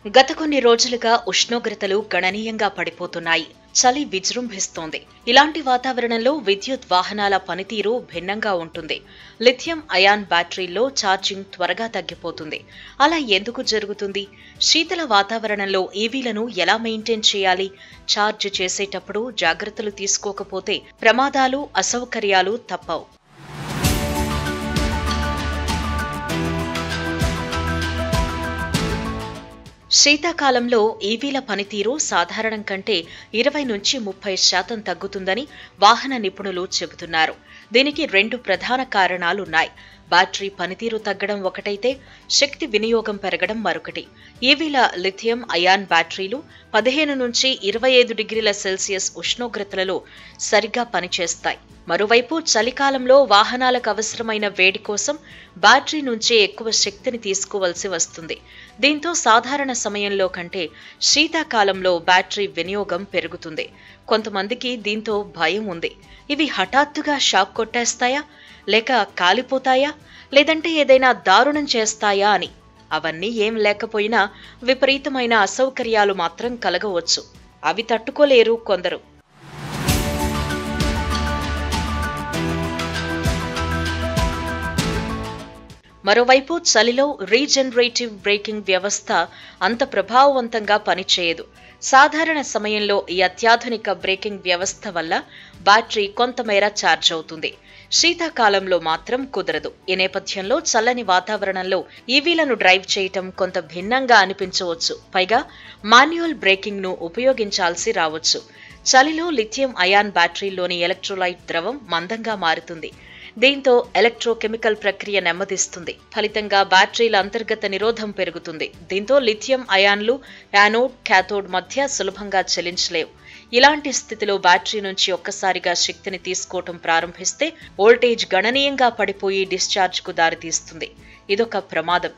గత కొన్ని రోజులుగా ఉష్ణోగ్రతలు గణనీయంగా పడిపోతున్నాయి. చలి విజృంభిస్తోంది. ఇలాంటి వాతావరణంలో విద్యుత్ వాహనాల పనితీరు భిన్నంగా ఉంటుంది. లిథియం అయాన్ బ్యాటరీల్లో ఛార్జింగ్ త్వరగా తగ్గిపోతుంది. అలా ఎందుకు జరుగుతుంది? శీతల వాతావరణంలో ఈవీలను ఎలా మెయింటైన్ చేయాలి? ఛార్జ్ చేసేటప్పుడు జాగ్రత్తలు తీసుకోకపోతే ప్రమాదాలు, అసౌకర్యాలు తప్పవు. శీతాకాలంలో ఈవీల పనితీరు సాధారణం కంటే 20-30% తగ్గుతుందని వాహన నిపుణులు చెబుతున్నారు. దీనికి 2 ప్రధాన కారణాలున్నాయి. బ్యాటరీ పనితీరు తగ్గడం ఒకటైతే, శక్తి వినియోగం పెరగడం మరొకటి. ఈవీల లిథియం అయాన్ బ్యాటరీలు 15-25 డిగ్రీల సెల్సియస్ ఉష్ణోగ్రతలలో సరిగ్గా పనిచేస్తాయి. మరోవైపు చలికాలంలో వాహనాలకు అవసరమైన వేడి కోసం బ్యాటరీ నుంచే ఎక్కువ శక్తిని తీసుకోవలసి వస్తుంది. దీంతో సాధారణ సమయంలో కంటే శీతాకాలంలో బ్యాటరీ వినియోగం పెరుగుతుంది. కొంతమందికి దీంతో భయం ఉంది. ఇవి హఠాత్తుగా షాక్ కొట్టేస్తాయా, లేక కాలిపోతాయా, లేదంటే ఏదైనా దారుణం చేస్తాయా అని. అవన్నీ ఏం లేకపోయినా విపరీతమైన అసౌకర్యాలు మాత్రం కలగవచ్చు. అవి తట్టుకోలేరు కొందరు. మరోవైపు చలిలో రీజనరేటివ్ బ్రేకింగ్ వ్యవస్థ అంత ప్రభావవంతంగా పనిచేయదు. సాధారణ సమయంలో ఈ అత్యాధునిక బ్రేకింగ్ వ్యవస్థ వల్ల బ్యాటరీ కొంతమేర ఛార్జ్ అవుతుంది. శీతాకాలంలో మాత్రం కుదరదు. ఈ నేపథ్యంలో చల్లని వాతావరణంలో ఈవీలను డ్రైవ్ చేయటం కొంత భిన్నంగా అనిపించవచ్చు. పైగా మాన్యువల్ బ్రేకింగ్ ను ఉపయోగించాల్సి రావచ్చు. చలిలో లిథియం అయాన్ బ్యాటరీలోని ఎలక్ట్రోలైట్ ద్రవం మందంగా మారుతుంది. దీంతో ఎలక్ట్రోకెమికల్ ప్రక్రియ నెమ్మదిస్తుంది. ఫలితంగా బ్యాటరీల అంతర్గత నిరోధం పెరుగుతుంది. దీంతో లిథియం అయాన్లు యానోడ్, క్యాథోడ్ మధ్య సులభంగా చలించలేవు. ఇలాంటి స్థితిలో బ్యాటరీ నుంచి ఒక్కసారిగా శక్తిని తీసుకోవటం ప్రారంభిస్తే వోల్టేజ్ గణనీయంగా పడిపోయి డిశ్చార్జ్ కు దారితీస్తుంది. ఇదొక ప్రమాదం.